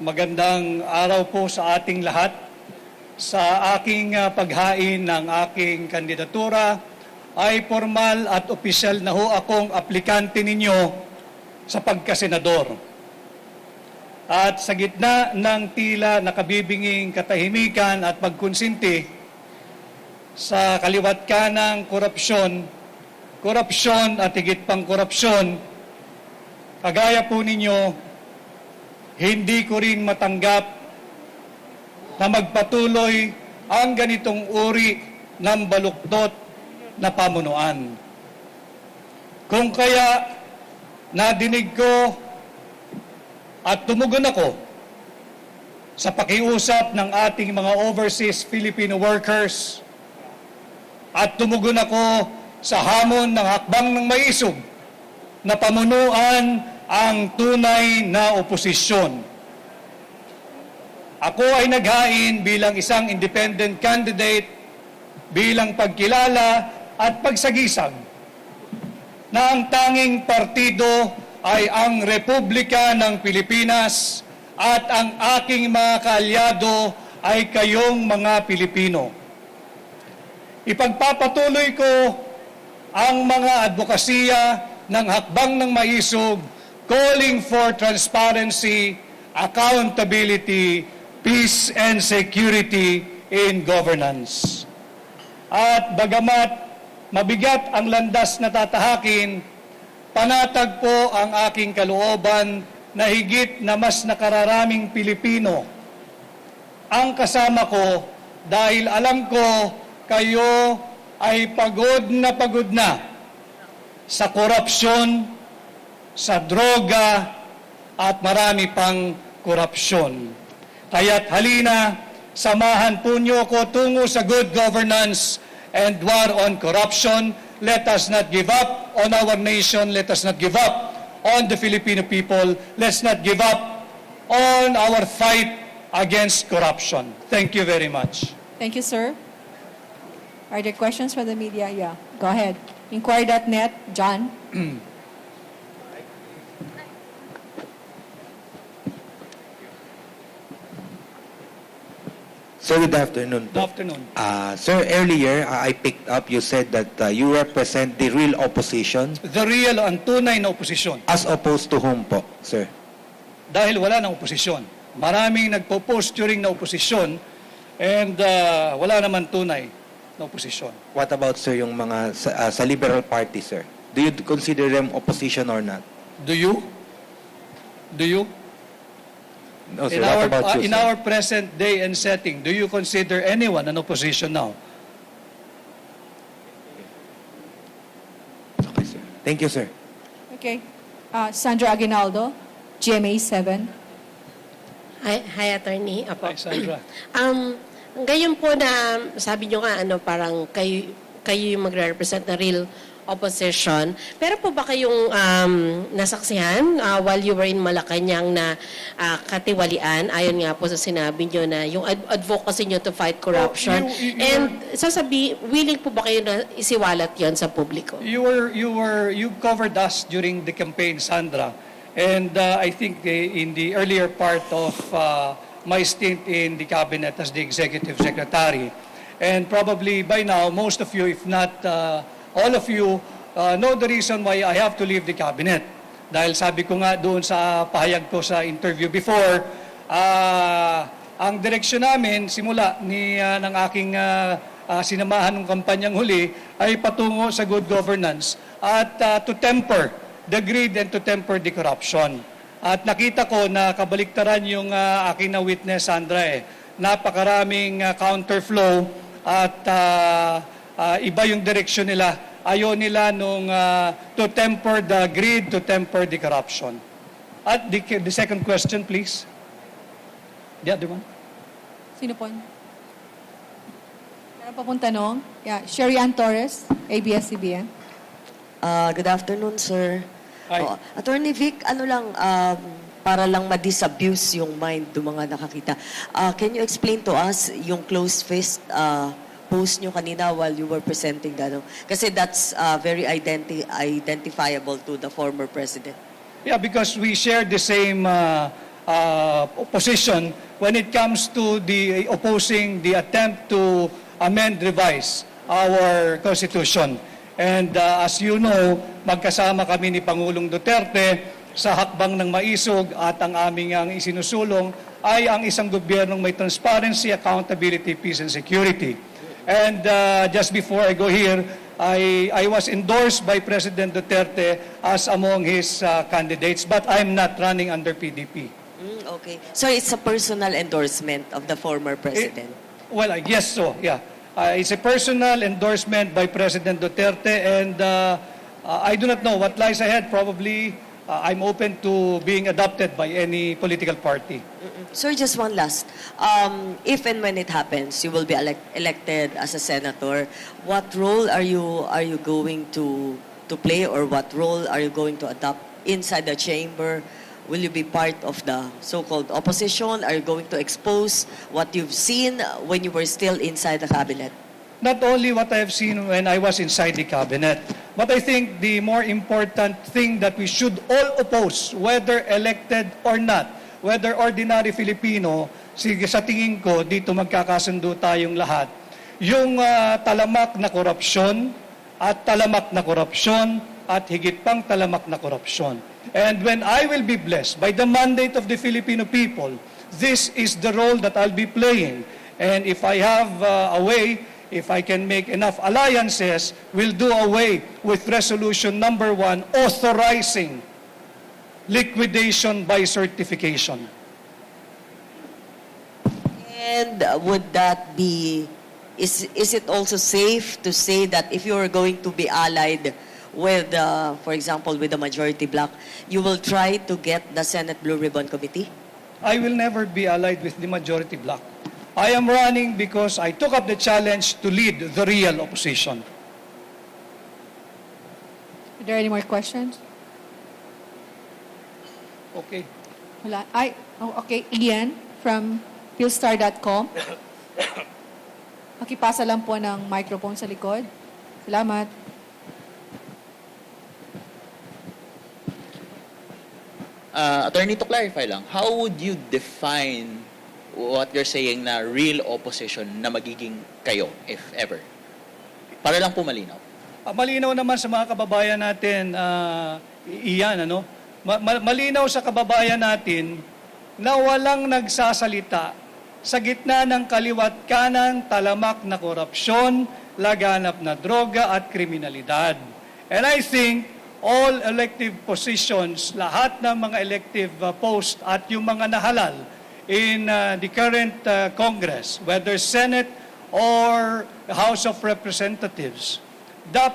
Magandang araw po sa ating lahat. Sa aking paghain ng aking kandidatura ay formal at opisyal na ho akong aplikante ninyo sa pagkasenador. At sa gitna ng tila nakabibinging katahimikan at pagkonsinti sa kaliwat kanang korupsyon at higit pang korupsyon, kagaya po ninyo, hindi ko rin matanggap na magpatuloy ang ganitong uri ng baluktot na pamunuan. Kung kaya nadinig ko at tumugon ako sa pakiusap ng ating mga overseas Filipino workers at tumugon ako sa hamon ng hakbang ng maisog na pamunuan ang tunay na oposisyon. Ako ay naghain bilang isang independent candidate, bilang pagkilala at pagsagisag na ang tanging partido ay ang Republika ng Pilipinas at ang aking mga kaalyado ay kayong mga Pilipino. Ipagpapatuloy ko ang mga advokasya ng hakbang ng maisog, calling for transparency, accountability, peace and security in governance. At bagamat mabigat ang landas na tatahakin, panatag po ang aking kalooban na higit na mas nakararaming Pilipino ang kasama ko dahil alam ko kayo ay pagod na sa korupsyon, sa droga at marami pang korupsyon. Kaya't halina, samahan po niyo ko tungo sa good governance and war on corruption. Let us not give up on our nation. Let us not give up on the Filipino people. Let's not give up on our fight against corruption. Thank you very much. Thank you, sir. Are there questions from the media? Yeah, go ahead. Inquiry.net, John. Sir, good afternoon. Good afternoon. Sir, earlier I picked up you said that you represent the real opposition. The real ang tunay na oposisyon. As opposed to whom po, sir? Dahil wala ng oposisyon. Maraming nagpo-post during na oposisyon and wala naman tunay na oposisyon. What about, sir, yung mga sa Liberal Party, sir? Do you consider them opposition or not? Do you? Do you? No, sir. What about you, in sir? our present day and setting, do you consider anyone an opposition now? Okay, sir. Thank you, sir. Okay. Sandra Aguinaldo, GMA 7. Hi, attorney. Apo. Hi, Sandra. Ngayon po na sabi nyo nga parang kayo yung magre-represent na real opposition. Pero po ba kayong nasaksihan while you were in Malacanang na katiwalian ayon nga po sa sinabi nyo na yung advocacy nyo to fight corruption? And willing po ba kayo na isiwalat yon sa publiko? You covered us during the campaign, Sandra. And I think in the earlier part of my stint in the cabinet as the executive secretary, and probably by now, most of you, if not all of you, know the reason why I have to leave the cabinet. Dahil sabi ko nga doon sa pahayag ko sa interview before, ang direksyon namin, simula ng aking sinamahan ng kampanyang huli, ay patungo sa good governance at to temper the greed and to temper the corruption. At nakita ko na kabaliktaran yung aking na-witness, Sandra. Napakaraming counterflow at iba yung direksyon nila. Ayaw nila nung to temper the greed, to temper the corruption. At the second question, please. The other one. Sino po? Meron pa pong tanong? Yeah, Sherry Ann Torres, ABS-CBN. Good afternoon, sir. Hi. Attorney Vic, para lang ma-disabuse yung mind ng mga nakakita. Can you explain to us yung closed fist post nyo kanina while you were presenting that? Kasi that's very identifiable to the former president. Yeah, because we share the same position when it comes to the opposing the attempt to amend, revise our Constitution. And as you know, magkasama kami ni Pangulong Duterte sa hakbang ng maisog at ang aming ang isinusulong ay ang isang gobyernong may transparency, accountability, peace and security. And just before I go here, I was endorsed by President Duterte as among his candidates, but I'm not running under PDP. Okay. So it's a personal endorsement of the former president. Well, I guess so, yeah. It's a personal endorsement by President Duterte, and I do not know what lies ahead. Probably I'm open to being adopted by any political party. Sir, just one last. If and when it happens, you will be elected as a senator. What role are you going to play, or what role are you going to adopt inside the chamber? Will you be part of the so-called opposition? Are you going to expose what you've seen when you were still inside the cabinet? Not only what I have seen when I was inside the cabinet, but I think the more important thing that we should all oppose, whether elected or not, whether ordinary Filipino, sige, sa tingin ko, dito magkakasundo tayong lahat, yung talamak na korupsyon at talamak na korupsyon at higit pang talamak na korupsyon. And when I will be blessed by the mandate of the Filipino people, this is the role that I'll be playing. And if I have a way, if I can make enough alliances, we'll do away with resolution number 1, authorizing liquidation by certification. And would that be, is it also safe to say that if you are going to be allied with, for example, with the majority bloc, you will try to get the Senate Blue Ribbon Committee? I will never be allied with the majority bloc. I am running because I took up the challenge to lead the real opposition. Are there any more questions? Okay. Wala. Okay. Ian from philstar.com. Pakipasa lang po ng microphone sa likod. Salamat. Attorney, to clarify lang, how would you define what you're saying na real opposition na magiging kayo, if ever? Para lang po malinaw. Malinaw naman sa mga kababayan natin, iyan, ano? Malinaw sa kababayan natin na walang nagsasalita sa gitna ng kaliwat kanan, talamak na korupsyon, laganap na droga at kriminalidad. And I think all elective positions, lahat ng mga elective post at yung mga nahalal in the current Congress, whether Senate or House of Representatives,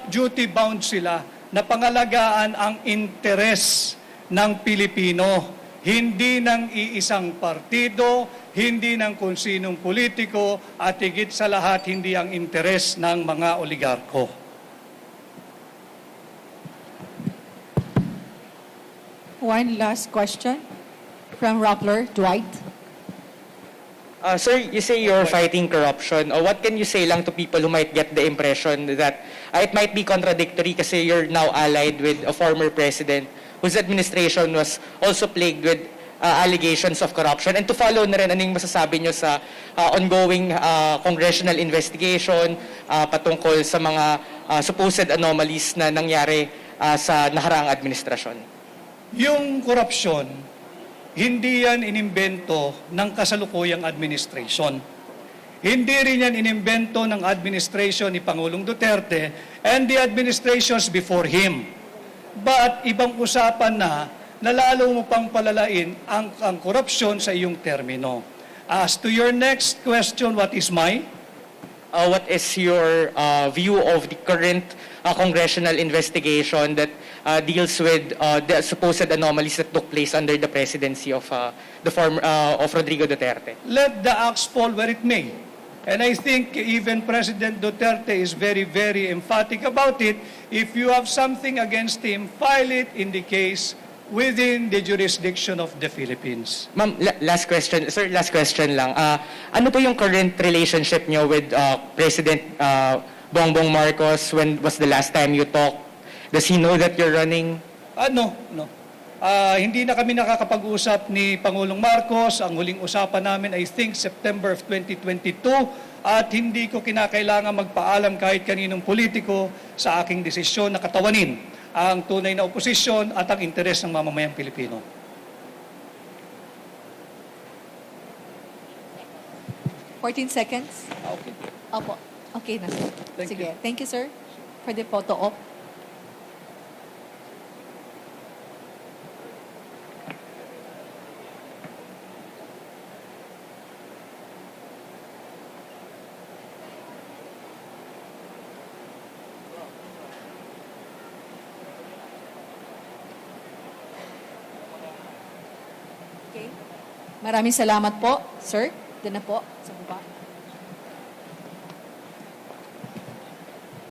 duty-bound sila na pangalagaan ang interes ng Pilipino, hindi ng iisang partido, hindi ng kung sinong politiko, at higit sa lahat, hindi ang interes ng mga oligarko. One last question from Rappler, Dwight. Sir, you say you're fighting corruption. What can you say lang to people who might get the impression that it might be contradictory kasi you're now allied with a former president whose administration was also plagued with allegations of corruption? And to follow na rin, anong masasabi nyo sa ongoing congressional investigation patungkol sa mga supposed anomalies na nangyari sa nakaraang administrasyon? Yung korupsyon, hindi yan inimbento ng kasalukuyang administration. Hindi rin yan inimbento ng administration ni Pangulong Duterte and the administrations before him. But ibang usapan na lalo mo pang palalain ang korupsyon sa iyong termino. As to your next question, what is my? What is your view of the current congressional investigation that deals with the supposed anomalies that took place under the presidency of of Rodrigo Duterte? Let the axe fall where it may. And I think even President Duterte is very, very emphatic about it. If you have something against him, file it in the case within the jurisdiction of the Philippines. Ma'am, last question. Sir, last question lang. Ano po yung current relationship nyo with President Bongbong Marcos? When was the last time you talked? Does he know that you're running? No. Hindi na kami nakakapag-usap ni Pangulong Marcos. Ang huling usapan namin, I think, September of 2022. At hindi ko kinakailangan magpaalam kahit kaninong politiko sa aking desisyon na katawanin ang tunay na oposisyon at ang interes ng mamamayang Pilipino. $14 seconds. Okay. Opo. Okay na, sir. Thank Sige. Thank you, sir, for the photo op. Okay. Maraming salamat po, sir. Doon na po, sa baba.